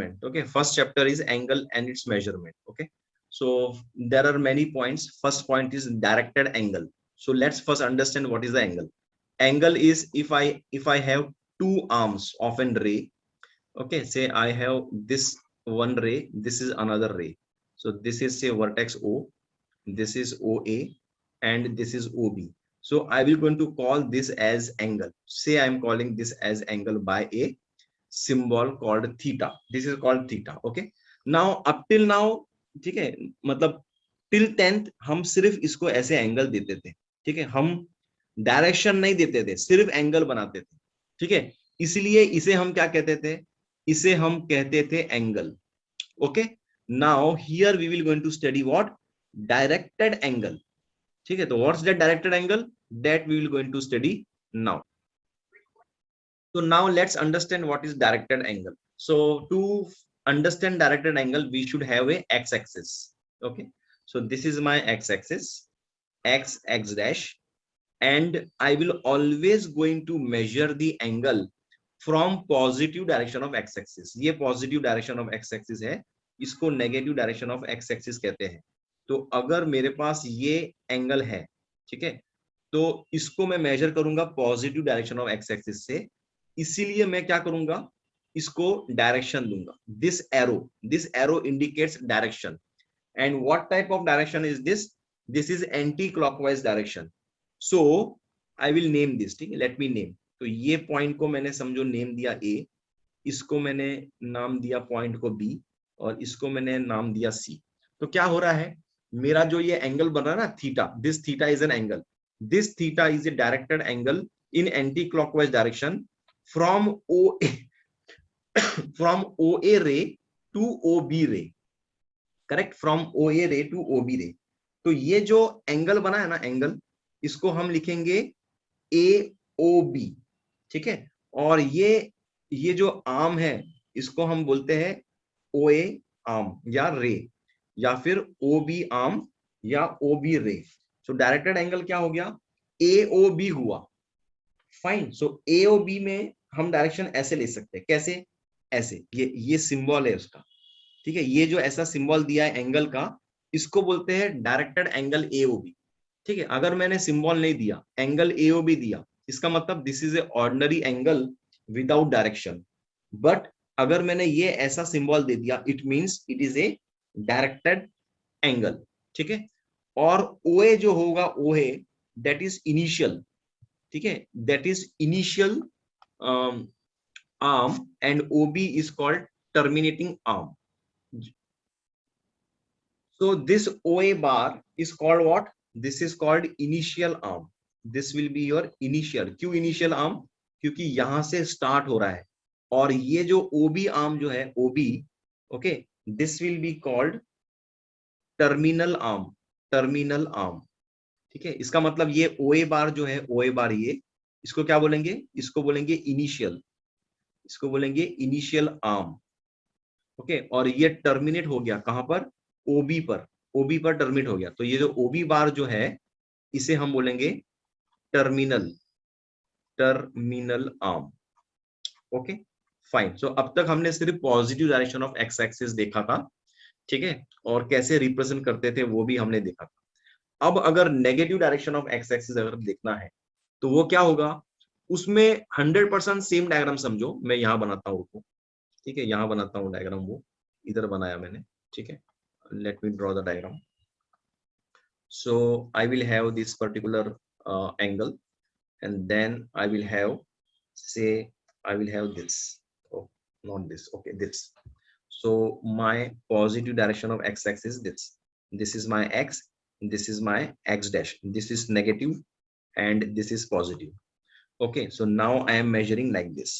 measurement. Okay, first chapter is angle and its measurement. Okay, so there are many points. First point is directed angle. So let's first understand what is the angle. Angle is if I have two arms of an ray. Okay, say I have this one ray, this is another ray. So this is say vertex O, this is OA, and this is OB. So I will going to call this as angle. Say I am calling this as angle by a symbol called theta. This is called theta. Okay, now up till now, ठीक है, मतलब till 10th हम सिर्फ इसको ऐसे angle देते थे. ठीक है, हम डायरेक्शन नहीं देते थे, सिर्फ एंगल बनाते थे. ठीक है, इसलिए इसे हम क्या कहते थे, इसे हम कहते थे angle. Okay, now here we will going to study what, directed angle. ठीक है, तो what's that directed angle, that we will going to study now. So now let's understand what is directed angle. So to understand directed angle, we should have a x-axis. Okay, so this is my x-axis, x dash, and I will always going to measure the angle from positive direction of x-axis. ये positive direction of x-axis है, इसको negative direction of x-axis कहते हैं. तो अगर मेरे पास ये angle है, ठीक है, तो इसको मैं मेजर करूंगा positive direction of x axis से. इसीलिए मैं क्या करूंगा, इसको डायरेक्शन दूंगा. This arrow indicates direction. And what type of direction is this, this is anti clockwise direction. So I will name this. ठीक है, लेट मी नेम. तो ये पॉइंट को मैंने समझो नेम दिया ए, इसको मैंने नाम दिया पॉइंट को बी, और इसको मैंने नाम दिया सी. तो क्या हो रहा है, मेरा जो ये एंगल बन रहा है ना theta, this theta is an angle. This theta is a directed angle in anti clockwise direction from OA ray to OB ray. Correct, from OA ray to OB ray. तो ये जो एंगल बना है ना एंगल, इसको हम लिखेंगे AOB. ठीक है, और ये जो आर्म है इसको हम बोलते हैं OA आर्म या रे, या फिर OB आर्म या OB रे. सो डायरेक्टेड एंगल क्या हो गया, AOB हुआ. फाइन. सो AOB में हम डायरेक्शन ऐसे ले सकते हैं. कैसे, ऐसे, ये सिंबल है उसका. ठीक है, ये जो ऐसा सिंबल दिया है एंगल का, इसको बोलते हैं डायरेक्टेड एंगल AOB. ठीक है, अगर मैंने सिंबल नहीं दिया, एंगल AOB दिया, इसका मतलब this is A ordinary angle without direction. But अगर मैंने ये ऐसा सिंबल दे दिया, it means it is a directed angle. ठीक है, और OA जो होगा, OA दैट इज इनिशियल. ठीक है, that is initial arm, and OB is called terminating arm. So this OA bar is called what, this is called initial arm. This will be your initial. क्यों initial arm, क्योंकि यहां से start हो रहा है. और ये जो OB arm जो है, OB, okay, this will be called terminal arm. terminal arm. ठीक है, इसका मतलब ये OA बार जो है, OA बार, ये इसको क्या बोलेंगे, इसको बोलेंगे इनिशियल, इसको बोलेंगे इनिशियल आर्म. ओके, और ये टर्मिनेट हो गया कहां पर, OB पर. OB पर टर्मिनेट हो गया. तो ये जो OB बार जो है, इसे हम बोलेंगे terminal arm. Okay, fine. So अब तक हमने सिर्फ positive direction of x axis देखा था. ठीक है, और कैसे रिप्रेजेंट करते थे वो भी हमने देखा था. अब अगर negative direction of x axis अगर देखना है, तो वो क्या होगा, उसमें 100% सेम डायग्राम समझो. मैं यहाँ बनाता हूँ उसको. ठीक है, यहाँ बनाता हूँ डायग्राम, वो इधर बनाया मैंने. ठीक है, let me draw the diagram. So I will have this particular angle, and then I will have, say I will have this, not this, okay, this. So my positive direction of x axis this is my x, this is my x dash, this is negative and this is positive. Okay, so now I am measuring like this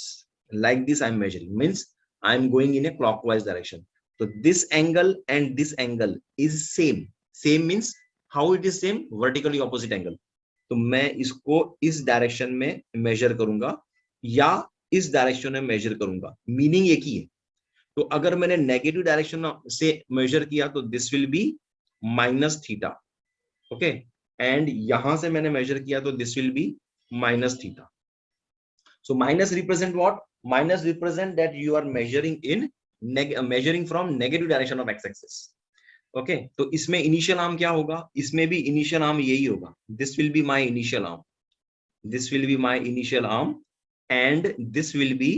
I am measuring, means I am going in a clockwise direction. So this angle and this angle is same means how it is same, vertically opposite angle. तो मैं इसको इस direction में major करूंगा या इस direction में major करूंगा, मीनिंग एक ही है. तो अगर मैंने नेगेटिव डायरेक्शन से मेजर किया तो this will be minus theta. Okay, and यहां से मैंने मेजर किया तो this will be minus theta. So minus represent what, minus represent that you are measuring in measuring from negative direction of x-axis. Okay तो इसमें initial arm क्या होगा, इसमें भी इनिशियल आर्म यही होगा, this will be my initial arm, this will be my initial arm and this will be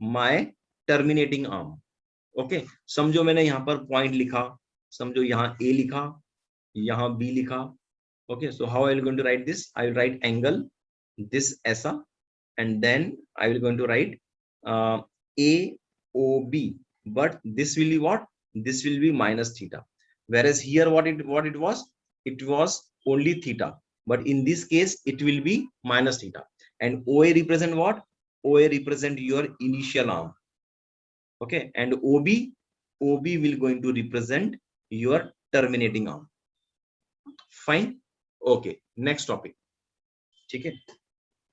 my terminating arm. Okay समझो मैंने यहाँ पर पॉइंट लिखा, समझो यहाँ ए लिखा, यहाँ बी लिखा. Okay so how I will going to write this, I will write angle this ऐसा and then I will going to write AOB, but this will be what, this will be minus theta, whereas here what it was, it was only theta, but in this case it will be minus theta. And OA represent what, OA represent your initial arm. Okay, and OB will going to represent your terminating arm. Fine. Okay, next topic. ठीक है,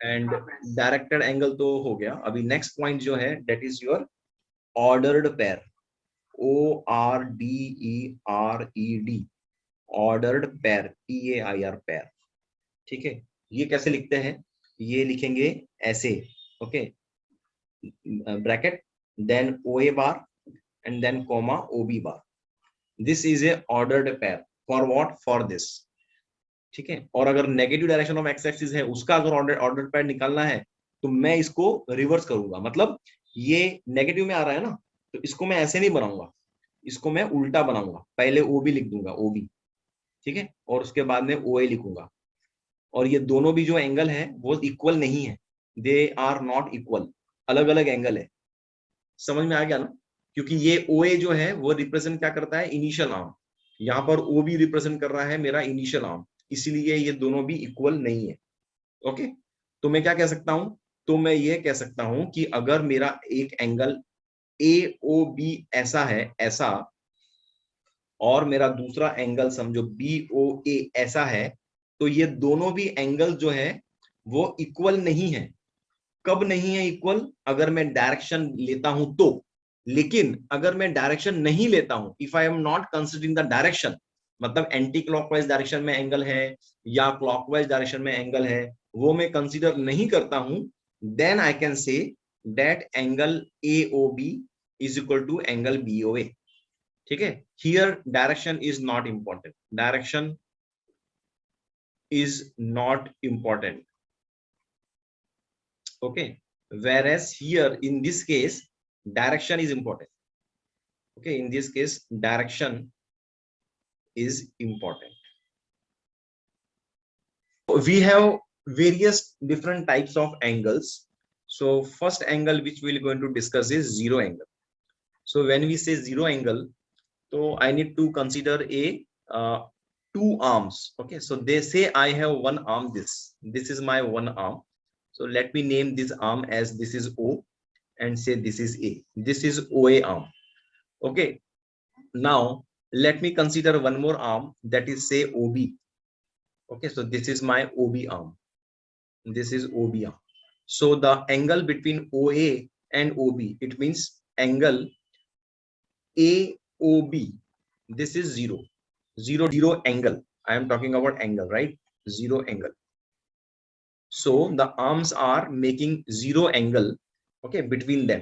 and directed angle तो हो गया. अभी next point जो है that is your ordered pair, ORDERED, ordered pair, PAIR pair. ठीक है, ये कैसे लिखते हैं, ये लिखेंगे ऐसे. Okay bracket then OA bar and then comma OB bar. This is a ordered pair for what, for this. ठीक है, और अगर negative direction of x axis है उसका अगर ऑर्डर पेयर निकालना है तो मैं इसको रिवर्स करूंगा, मतलब ये नेगेटिव में आ रहा है ना, तो इसको मैं ऐसे नहीं बनाऊंगा, इसको मैं उल्टा बनाऊंगा. पहले OB लिख दूंगा, OB. ठीक है, और उसके बाद में OA लिखूंगा. और ये दोनों भी जो एंगल है वो इक्वल नहीं है, दे आर नॉट इक्वल, अलग अलग एंगल है. समझ में आ गया ना, क्योंकि ये OA जो है वो रिप्रेजेंट क्या करता है, इनिशियल आर्म. यहाँ पर OB रिप्रेजेंट कर रहा है मेरा इनिशियल आर्म, इसीलिए ये दोनों भी इक्वल नहीं है. ओके तो मैं क्या कह सकता हूं, तो मैं ये कह सकता हूं कि अगर मेरा एक एंगल AOB ऐसा है, ऐसा, और मेरा दूसरा एंगल समझो BOA ऐसा है, तो ये दोनों भी एंगल जो है वो इक्वल नहीं है. कब नहीं है इक्वल, अगर मैं डायरेक्शन लेता हूं तो. लेकिन अगर मैं डायरेक्शन नहीं लेता हूं, if I am not considering the direction, मतलब एंटी क्लॉकवाइज डायरेक्शन में एंगल है या क्लॉकवाइज डायरेक्शन में एंगल है, वो मैं कंसीडर नहीं करता हूं, then I can say that angle AOB is equal to angle BOA. ठीक है, here direction is not important, direction is not important. Okay, whereas here in this case direction is important. Okay, in this case direction is important. We have various different types of angles. So first angle which we're going to discuss is zero angle. So when we say zero angle, so I need to consider a two arms. Okay, so they say I have one arm, this is my one arm. So let me name this arm as this is O and say this is A. This is OA arm. Okay. Now let me consider one more arm, that is say OB. Okay. So this is my OB arm. This is OB arm. So the angle between OA and OB, it means angle AOB. This is zero angle. I am talking about angle, right? Zero angle. So the arms are making zero angle, okay, between them.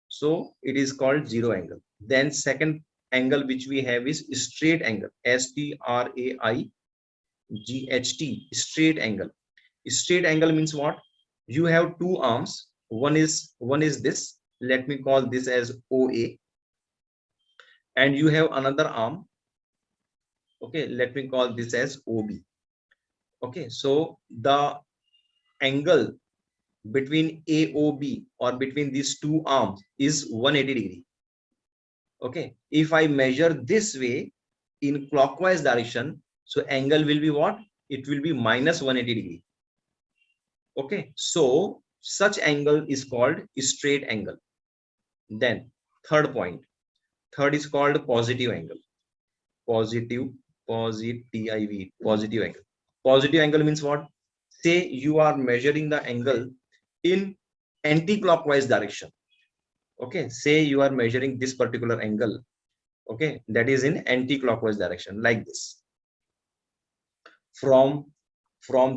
So it is called zero angle. Then second angle which we have is straight angle, STRAIGHT, straight angle. Straight angle means what? You have two arms, one is this, let me call this as OA, and you have another arm, okay, let me call this as OB. Okay, so the angle between AOB or between these two arms is 180 degree. Okay, if I measure this way in clockwise direction, so angle will be what? It will be minus 180 degree. Okay, so such angle is called straight angle. Then third point, third is called positive angle. Positive angle. Positive angle means what? Say you are measuring the angle in anti-clockwise direction. Okay, say you are measuring this particular angle, okay, that is in anti-clockwise direction, like this, from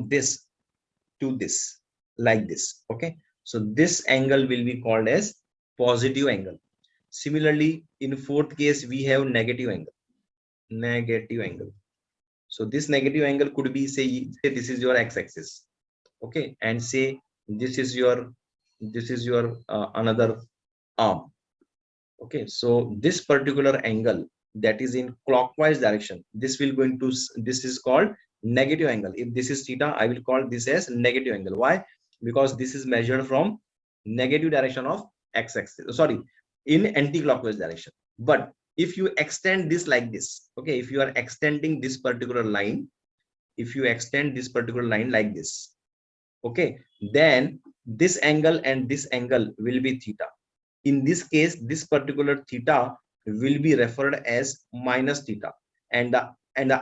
this to this, like this. Okay, so this angle will be called as positive angle. Similarly, in fourth case we have negative angle. Negative angle. So this negative angle could be, say this is your x-axis, okay, and say this is your another arm, okay. So this particular angle that is in clockwise direction, this will going to this is called negative angle. If this is theta, I will call this as negative angle. Why? Because this is measured from negative direction of x-axis, sorry, in anti-clockwise direction. But if you extend this like this, okay, if you are extending this particular line, if you extend this particular line like this, okay, then this angle and this angle will be theta. In this case, this particular theta will be referred as minus theta, and the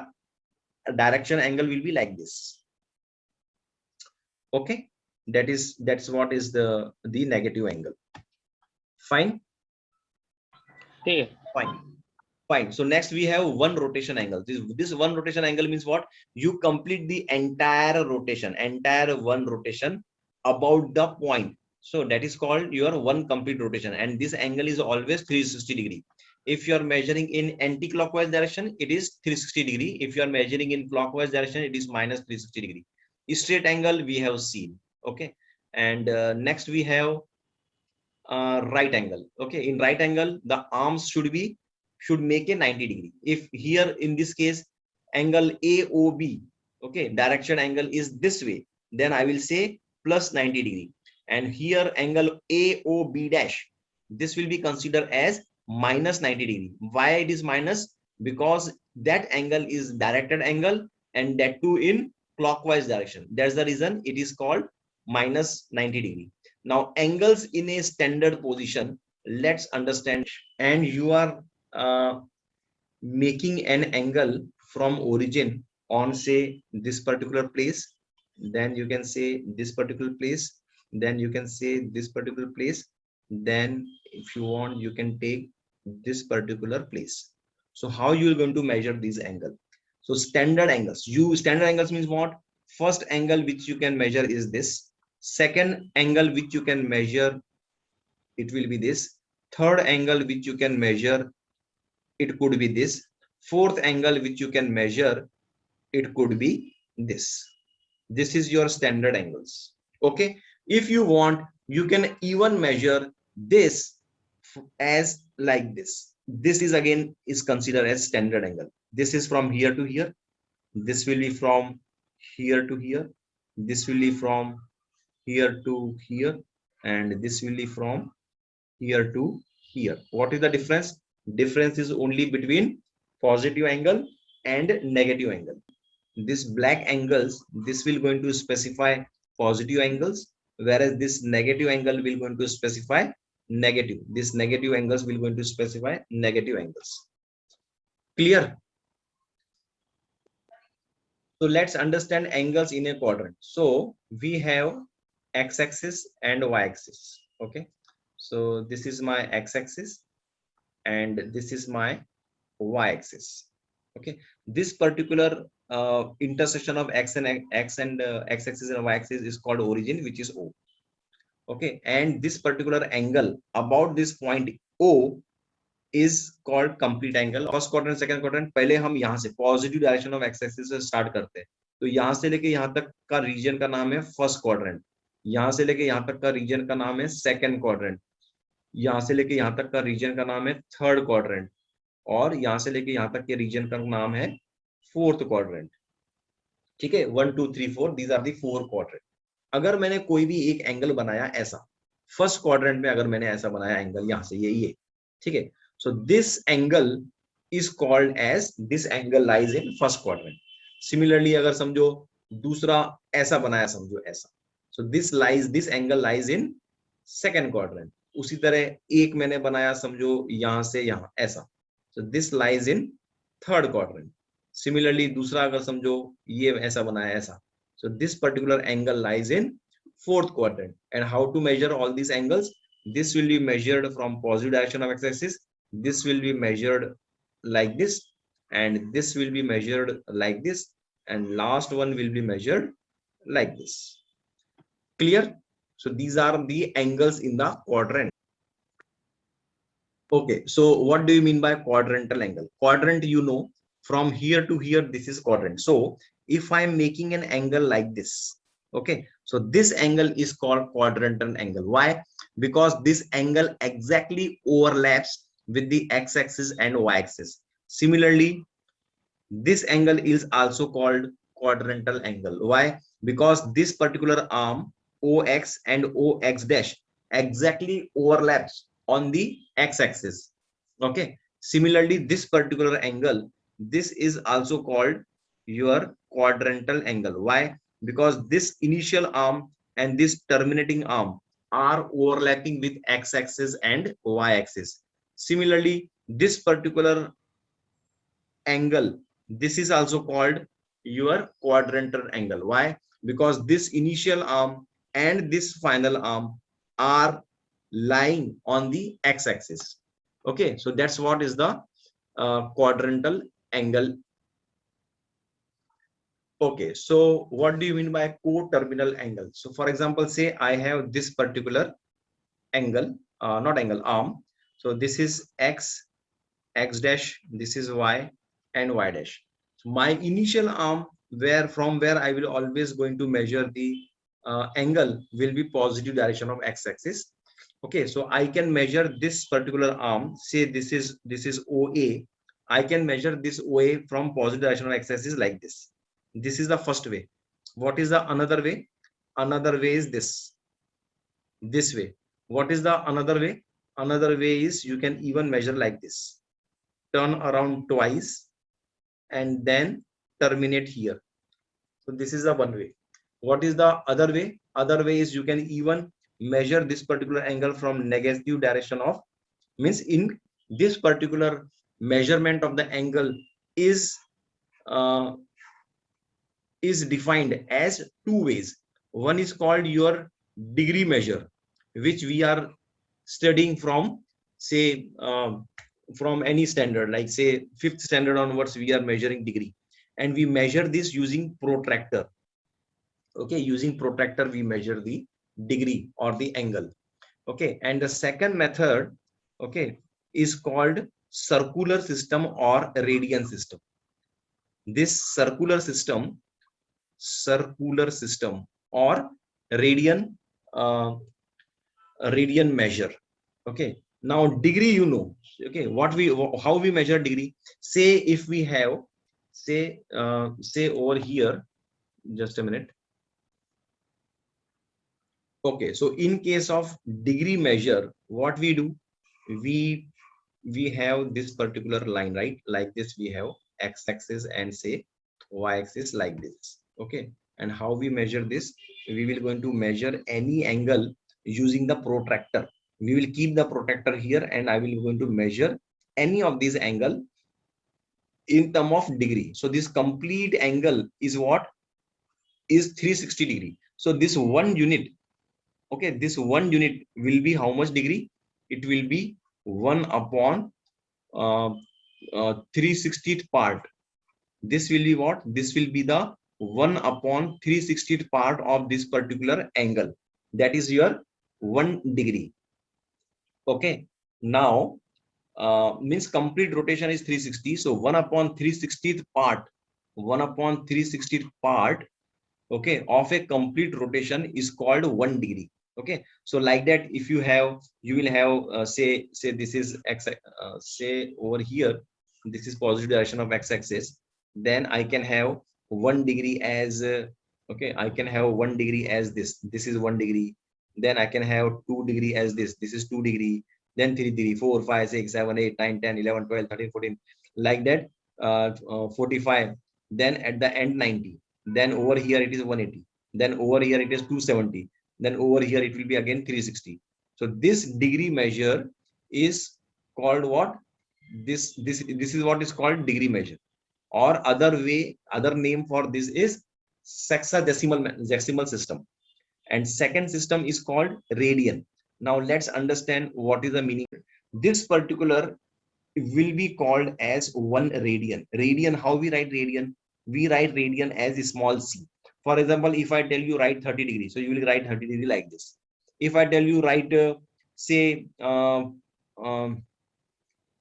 direction angle will be like this, okay. That's what is the negative angle. Fine. ठीक है. Fine. Fine. So next we have one rotation angle. This one rotation angle means what? You complete the entire rotation, entire one rotation about the point. So that is called your one complete rotation. And this angle is always 360 degree. If you are measuring in anti-clockwise direction, it is 360 degree. If you are measuring in clockwise direction, it is minus 360 degree. Straight angle we have seen. Okay. And next we have right angle. Okay. In right angle, the arms should make a 90 degree. If here in this case angle AOB, okay, direction angle is this way, then I will say plus 90 degree. And here angle AOB dash, this will be considered as minus 90 degree. Why it is minus? Because that angle is directed angle, and that too in clockwise direction. That's the reason it is called minus 90 degree. Now angles in a standard position, let's understand. And you are making an angle from origin on, say, this particular place, then you can say this particular place, then you can say this particular place, then if you want you can take this particular place. So how you are going to measure this angle? So standard angles, standard angles means what? First angle which you can measure is this, second angle which you can measure, it will be this, third angle which you can measure, it could be this, fourth angle which you can measure, it could be this. This is your standard angles, okay. If you want, you can even measure this as like this. This is again is considered as standard angle. This is from here to here, this will be from here to here, this will be from here to here, and this will be from here to here. What is the difference? Difference is only between positive angle and negative angle. This black angles, this will going to specify positive angles, whereas this negative angle will going to specify negative. This negative angles will going to specify negative angles. Clear? So let's understand angles in a quadrant. So we have x-axis and y-axis, okay. So this is my x-axis and this is my y-axis, okay. This particular intersection of x-axis and y-axis is called origin, which is O, okay. And this particular angle about this point O is called complete angle. First quadrant second quadrant, पहले हम यहाँ से positive direction of x axis से start करते हैं, तो यहाँ से लेके यहाँ तक का रीजन का नाम है फर्स्ट क्वाड्रेंट, यहाँ से लेके यहाँ तक का रीजन का नाम है सेकंड क्वाड्रेंट, यहाँ से लेके यहाँ तक का रीजन का नाम है थर्ड क्वाड्रेंट, और यहाँ से लेके यहाँ तक के रीजन का नाम है फोर्थ क्वाड्रेंट, ठीक है। 1 2 3 4, दीज आर दी 4 क्वाड्रेंट। अगर मैंने कोई भी एक एंगल बनाया ऐसा फर्स्ट क्वाड्रेंट में, अगर मैंने ऐसा बनाया एंगल यहाँ से ये ठीक है, so this angle is called as, this angle lies in first quadrant. Similarly अगर समझो दूसरा ऐसा बनाया, समझो ऐसा, so this angle lies in second quadrant. उसी तरह एक मैंने बनाया समझो यहाँ से यहाँ ऐसा, so this lies in third quadrant. Similarly दूसरा अगर समझो ये ऐसा बनाया ऐसा, so this particular angle lies in fourth quadrant. And how to measure all these angles? This will be measured from positive direction of x-axis, this will be measured like this, and this will be measured like this, and last one will be measured like this. Clear? So these are the angles in the quadrant. Okay, so what do you mean by quadrantal angle? Quadrant, you know, from here to here, this is quadrant. So if I'm making an angle like this, okay, so this angle is called quadrantal angle. Why? Because this angle exactly overlaps with the x-axis and y-axis. Similarly, this angle is also called quadrantal angle. Why? Because this particular arm OX and OX dash exactly overlaps on the x-axis. Okay. Similarly, this particular angle, this is also called your quadrantal angle. Why? Because this initial arm and this terminating arm are overlapping with x-axis and y-axis. Similarly, this particular angle, this is also called your quadrantal angle. Why? Because this initial arm and this final arm are lying on the x-axis. Okay, so that's what is the quadrantal angle. Okay, so what do you mean by co-terminal angle? So for example, say I have this particular angle, not angle, arm. So this is x, x dash, this is y, and y dash. So my initial arm, where from where I will always going to measure the angle, will be positive direction of x-axis. Okay, so I can measure this particular arm. Say this is OA. I can measure this OA from positive direction of x-axis like this. This is the first way. What is the another way? Another way is this way. What is the another way? Another way is you can even measure like this. Turn around twice and then terminate here. So this is the one way. What is the other way? Other way is you can even measure this particular angle from negative direction of, means in this particular measurement of the angle is uh, is defined as two ways. One is called your degree measure, which we are studying from, say, from any standard, like say fifth standard onwards, we are measuring degree, and we measure this using protractor. Okay, using protractor, we measure the degree or the angle. Okay, and the second method, okay, is called circular system or radian system. This circular system or radian uh, radian measure. Okay, now degree, you know, okay, what we, how we measure degree. Say if we have, say over here, just a minute. Okay, so in case of degree measure, what we do, we we have this particular line, right? Like this, we have x-axis and say y-axis like this. Okay, and how we measure this? We will going to measure any angle using the protractor. We will keep the protractor here, and I will going to measure any of these angle in term of degree. So this complete angle is what? Is 360 degree. So this one unit, okay, this one unit will be how much degree? It will be 1 upon 360th part. This will be what? This will be the 1 upon 360th part of this particular angle. That is your 1 degree. Okay, now means complete rotation is 360. So 1 upon 360th part, 1 upon 360th part, okay, of a complete rotation is called 1 degree. Okay, so like that, if you have, you will have say this is x, say over here, this is positive direction of x-axis, then I can have 1 degree as okay, I can have 1 degree as this is 1 degree. Then I can have 2 degree as this is 2 degree. Then 3 degree, 4 5 6 7 8 9 10 11 12 13 14, like that, 45. Then at the end 90. Then over here it is 180. Then over here it is 270. Then over here it will be again 360. So this degree measure is called what? This is what is called degree measure. Or other way, other name for this is decimal system. And second system is called radian. Now let's understand what is the meaning. This particular will be called as 1 radian. Radian, how we write radian? We write radian as a small c. For example, if I tell you write 30 degrees, so you will write 30 degree like this. If I tell you write say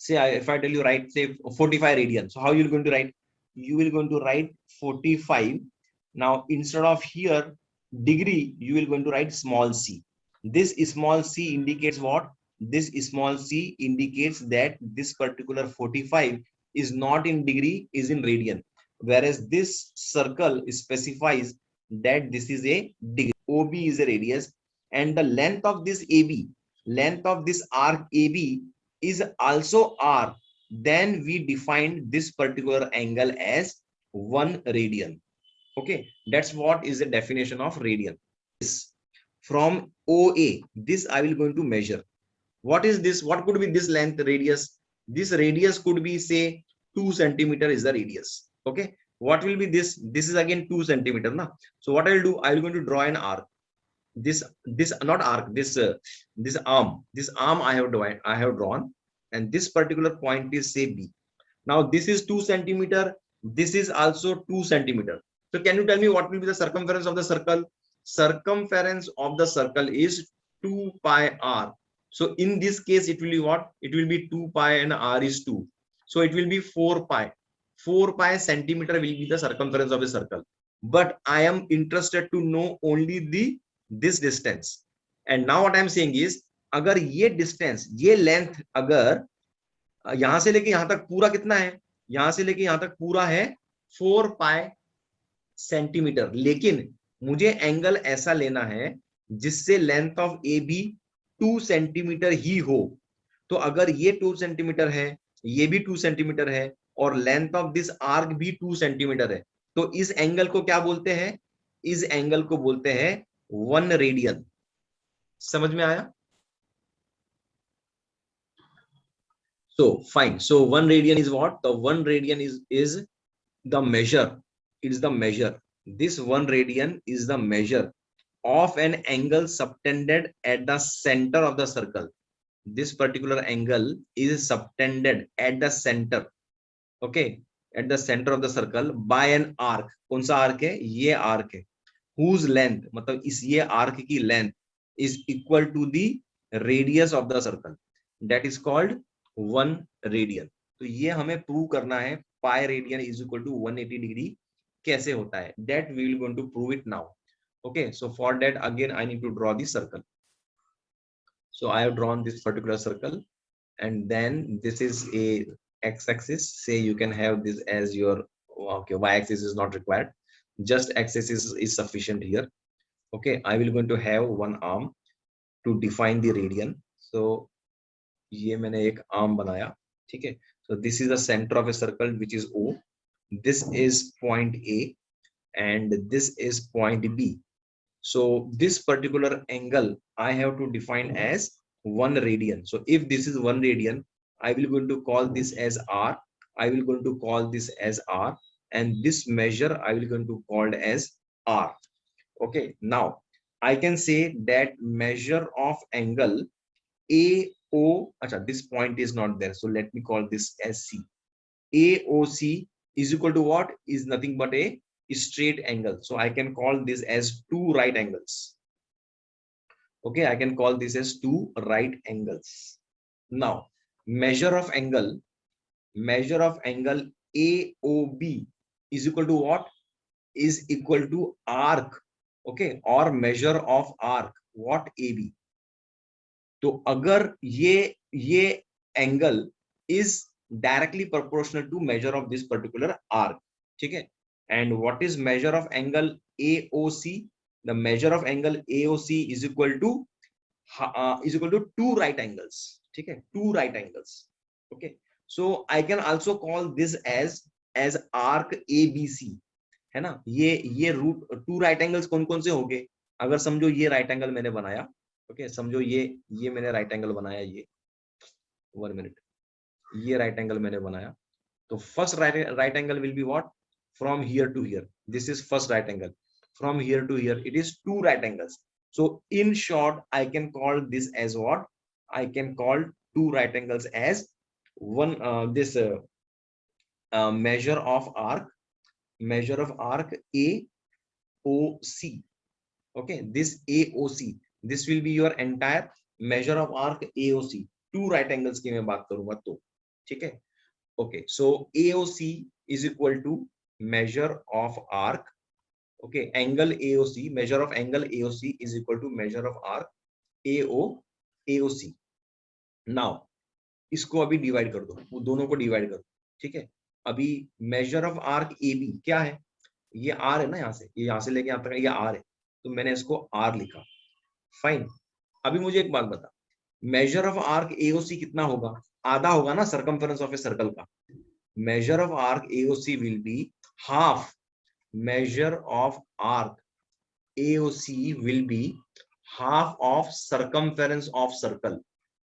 say if I tell you write say 45 radian, so how you going to write? You will going to write 45. Now instead of here degree, you will going to write small c. This small c indicates what? This small c indicates that this particular 45 is not in degree, is in radian, whereas this circle specifies that this is a degree. OB is a radius, and the length of this AB, length of this arc AB is also r. Then we define this particular angle as 1 radian. Okay, that's what is the definition of radian. From OA, this I will going to measure. What is this? What could be this length radius? This radius could be say 2 centimeter is the radius. Okay, what will be this? This is again 2 centimeter. Na? So what I will do, I will going to draw an arc. This not arc, this arm I have drawn, and this particular point is say B. Now this is 2 centimeter, this is also 2 centimeter. So can you tell me what will be the circumference of the circle? Circumference of the circle is 2 pi r. So in this case it will be what? It will be 2 pi and r is 2, so it will be 4 pi. 4 pi centimeter will be the circumference of a circle, but I am interested to know only this distance. And now what I am saying is, अगर ये distance, ये length अगर यहां से लेके यहां तक पूरा कितना है? यहां से लेके यहां तक पूरा है 4 पाई सेंटीमीटर, लेकिन मुझे एंगल ऐसा लेना है जिससे लेंथ ऑफ ए भी 2 सेंटीमीटर ही हो. तो अगर ये 2 सेंटीमीटर है, ये भी 2 सेंटीमीटर है, और लेंथ ऑफ दिस आर्क भी 2 सेंटीमीटर है, तो इस एंगल को क्या बोलते हैं? इस एंगल को बोलते हैं 1 रेडियन. समझ में आया? So fine. So 1 radian is what? The 1 radian is the measure. It is the measure. This 1 radian is the measure of an angle subtended at the center of the circle. This particular angle is subtended at the center. Okay, at the center of the circle by an arc. कौन सा arc है? ये arc है. Whose length, मतलब इस ये arc की length is equal to the radius of the circle. That is called 1 radian. तो ये हमें प्रूव करना है pi radian is equal to 180 degree कैसे होता है. That we will going to prove it now. Okay, so for that again I need to draw the circle. So I have drawn this particular circle, and then this is a x-axis. Say you can have this as your, okay, y-axis is not required, just x-axis is sufficient here. Okay, I will going to have one arm to define the radian. So ये मैंने एक arm बनाया. ठीक है, so this is the center of a circle which is O. This is point A and this is point B. So this particular angle I have to define as 1 radian. So if this is 1 radian, I will going to call this as R. I will going to call this as R, and this measure I will going to call as R. Okay, now I can say that measure of angle AO, acha, this point is not there, so let me call this as C. AOC is equal to what? Is nothing but a straight angle, so I can call this as 2 right angles. Okay, I can call this as 2 right angles. Now measure of angle AOB is equal to what? Is equal to arc. Okay, or measure of arc what? AB. तो अगर ये angle is directly proportional to measure of this particular arc. ठीक है, and what is measure of angle AOC? The measure of angle AOC is equal to 2 right angles. ठीक है, 2 right angles. Okay, so I can also call this as arc ABC. है ना, ये root 2 right angles कौन कौन से होंगे? अगर समझो ये राइट एंगल मैंने बनाया. ओके, समझो ये मैंने राइट एंगल बनाया, ये 1 मिनट, ये राइट एंगल मैंने बनाया. तो first right angle will be what? From here to here. This is first right angle. From here to here it is 2 right angles. So in short I can call this as what? I can call 2 right angles as one this measure of arc AOC. Okay, this AOC, this will be your entire measure of arc AOC. 2 right angles की मैं बात करूंगा. तो ठीक है, okay. So AOC is equal to measure of arc. Okay, angle AOC, measure of angle AOC is equal to measure of arc AOC. Now इसको अभी divide कर दो, वो दोनों को डिवाइड कर दो. ठीक है, अभी मेजर ऑफ आर्क AB क्या है, ये R है ना, यहाँ से ये यहाँ से लेके यहाँ तक ये R है, तो मैंने इसको R लिखा. फाइन. अभी मुझे एक बात बता, मेजर ऑफ आर्क AOC कितना होगा, आधा होगा ना सर्कमफेरेंस ऑफ ए सर्कल का. Measure of arc AOC will be half. measure of arc AOC will be half of circumference of circle.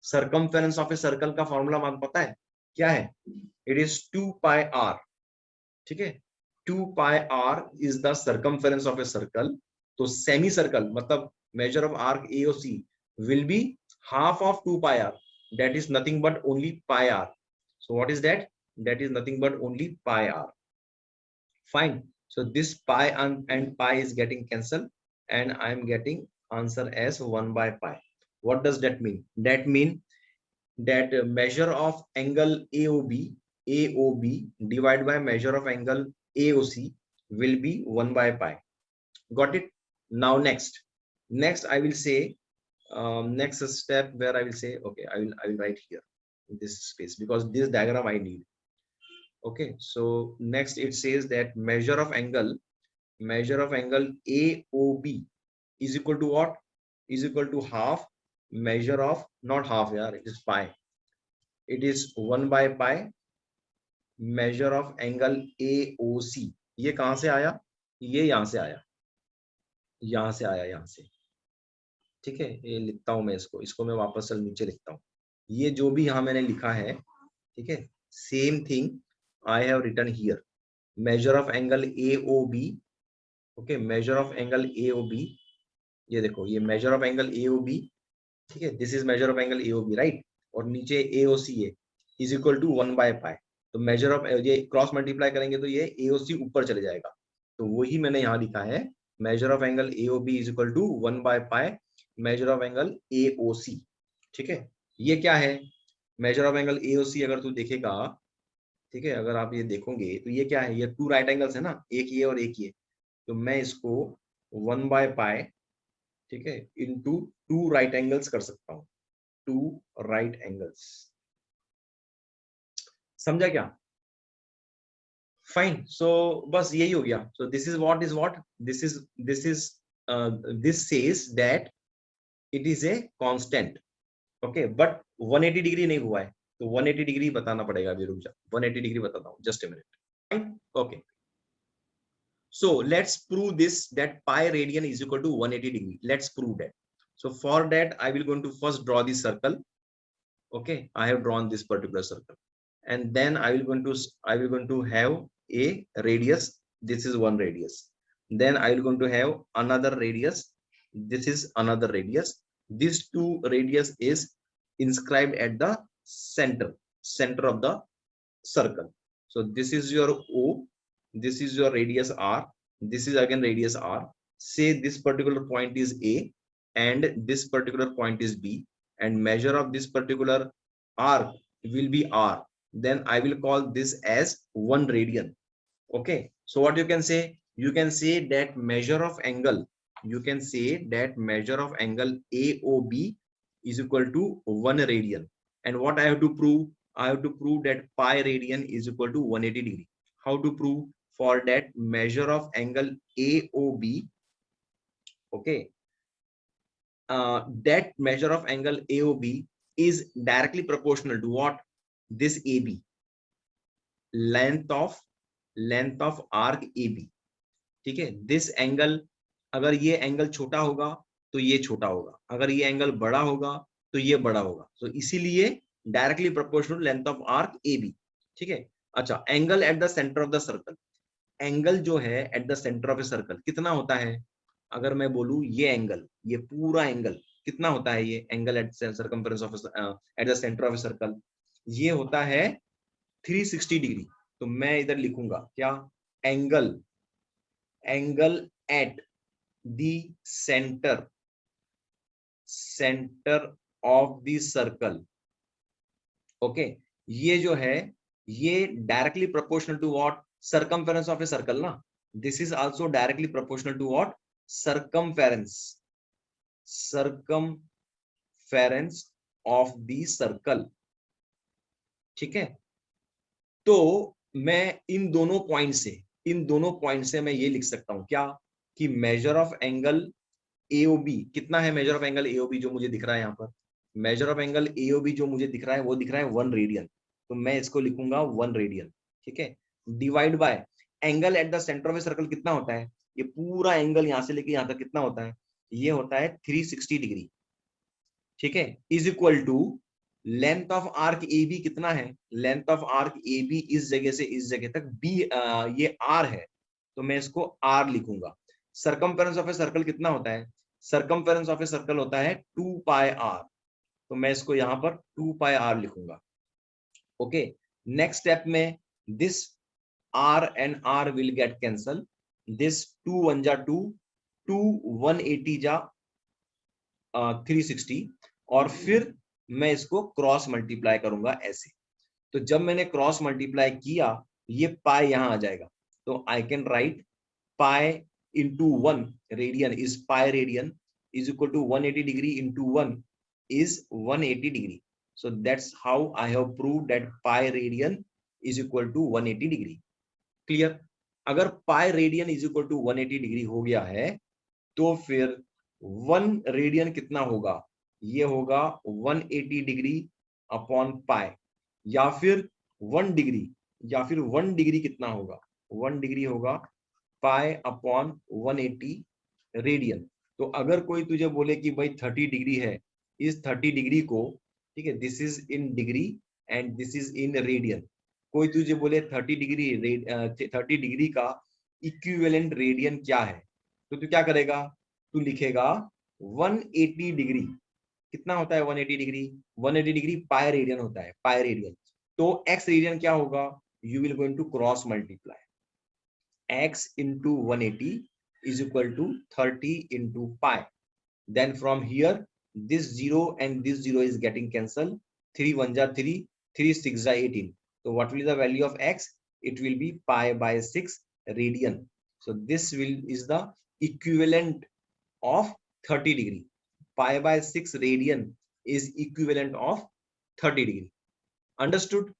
circumference of a circle का फॉर्मूला आपको पता है क्या है, it is 2 pi r. ठीक है, 2 pi r is the circumference of a circle. तो semi circle मतलब measure of arc AOC will be half of 2 pi r, that is nothing but only pi r. So what is that, that is nothing but only pi r. Fine. So this pi and pi is getting cancelled, and I am getting answer as 1 by pi. What does that mean? That mean that measure of angle AOB divided by measure of angle AOC will be 1 by pi. Got it? Now next I will say next step where I will say, okay, I will write here in this space because this diagram I need. Okay, so next it says that measure of angle AOB is equal to what, is equal to half measure of, not half yaar, it is pi, it is 1 by pi measure of angle AOC. ये कहां से आया, ये यहां से आया, यहां से आया, यहां से. ठीक है, ये लिखता हूं मैं इसको मैं वापस से नीचे लिखता हूं. ये जो भी यहां मैंने लिखा है, ठीक है, same thing I have written here. Measure of angle AOB. Okay, measure of angle AOB. ये देखो, ये measure of angle AOB. ठीक है, this is measure of angle AOB, right? और नीचे AOC है, is equal to 1 by pi. तो measure of ये क्रॉस मल्टीप्लाई करेंगे तो ये AOC ऊपर चले जाएगा. तो वही मैंने यहाँ लिखा है, measure of angle AOB is equal to 1 by pi measure of angle AOC. ठीक है, ये क्या है, measure of angle AOC अगर तू देखेगा, ठीक है, अगर आप ये देखोगे तो ये क्या है, ये 2 राइट एंगल्स है ना, एक ये और एक ये. तो मैं इसको 1 by pi, ठीक है, इनटू 2 राइट एंगल्स कर सकता हूँ, 2 राइट एंगल्स. समझा क्या? फाइन. सो बस यही हो गया. So this is what this says that it is a constant. Okay, but 180 degree नहीं हुआ है, तो 180 डिग्री बताना पड़ेगा. अभी रुक जा, 180 डिग्री बताता हूँ, just a minute. Okay, so let's prove this that pi radian is equal to 180 degree. Let's prove that. So for that I will going to first draw this circle. Okay, I have drawn this particular circle, and then I will going to have a radius. This is one radius. Then I will going to have another radius. This is another radius. These two radius is inscribed at the center of the circle. So this is your O, this is your radius R, this is again radius R. Say this particular point is A and this particular point is B, and measure of this particular arc will be R. Then I will call this as 1 radian. Okay, so what you can say, you can say that measure of angle, you can say that measure of angle AOB is equal to 1 radian. And what I have to prove, I have to prove that pi radian is equal to 180 degree. How to prove? For that, measure of angle AOB, okay, that measure of angle AOB is directly proportional to what, this AB, length of arc AB. ठीक है, this angle, अगर ये angle छोटा होगा तो ये छोटा होगा, अगर ये एंगल बड़ा होगा तो ये बड़ा होगा. तो इसीलिए directly proportional length of arc AB. ठीक है, अच्छा, angle at the centre of the circle, angle जो है eight the centre of a circle कितना होता है, अगर मैं बोलूं ये एंगल, ये पूरा एंगल कितना होता है, ये angle at circumference of at the centre of a circle, ये होता है 360 डिग्री. तो मैं इधर लिखूंगा क्या, angle at the centre of the circle. Okay, ये जो है ये directly proportional to what, circumference of a circle ना, this is also directly proportional to what, circumference, circumference of the circle. ठीक है, तो मैं इन दोनों पॉइंट से मैं ये लिख सकता हूं क्या, कि मेजर ऑफ एंगल एओबी कितना है, मेजर ऑफ एंगल एओबी जो मुझे दिख रहा है यहाँ पर, मेजर ऑफ एंगल एओबी जो मुझे दिख रहा है वो दिख रहा है 1 रेडियन, तो मैं इसको लिखूंगा 1 रेडियन। ठीक है, divide by angle at the centre of a circle कितना होता है, ये पूरा एंगल यहां से लेके यहां तक कितना होता है, ये होता है 360 डिग्री। ठीक है, is equal to length of arc A B कितना है, length of arc A B इस जगह से इस जगह तक बी, ये आर है, तो मैं इसको आर लिखूंगा। सर्कमफेरेंस ऑफ ए सर्कल कितना होता है, सर्कमफेरेंस ऑफ ए सर्कल होता है 2 पाई आर, तो मैं इसको यहां पर 2 पाई आर लिखूंगा। ओके, नेक्स्ट स्टेप में this r and r will get cancel, this 2 1 जा 2, 2 180 जा 360, और फिर मैं इसको क्रॉस मल्टीप्लाई करूंगा ऐसे। तो जब मैंने क्रॉस मल्टीप्लाई किया ये पाई यहां आ जाएगा, तो I can write pi into 1 radian is pi radian is equal to 180 degree into 1 is 180 degree. So that's how I have proved that pi radian is equal to 180 degree. Clear? अगर pi radian is equal to 180 degree हो गया है तो फिर 1 radian कितना होगा, ये होगा 180 डिग्री अपॉन पाई, या फिर 1 डिग्री, या फिर 1 डिग्री कितना होगा, 1 डिग्री होगा पाई अपॉन 180 रेडियन। तो अगर कोई तुझे बोले कि भाई 30 डिग्री है, इस 30 डिग्री को, ठीक है, this is in degree and this is in radian, कोई तुझे बोले 30 डिग्री का इक्विवेलेंट रेडियन क्या है, तो तू क्या करेगा, तू लिखेगा 180 डिग्री, कितना होता है 180 डिग्री, 180 डिग्री पाई रेडियन होता है, पाई रेडियन, तो x रेडियन क्या होगा, you will going to cross multiply x into 180 is equal to 30 into pi. Then from here, this 0 and this 0 is getting cancelled. 3 1 ja 3, 3 6 ja 18. So what will be the value of x? It will be pi by 6 radian. So this is the equivalent of 30 degree. Pi by 6 radian is equivalent of 30 degree. Understood?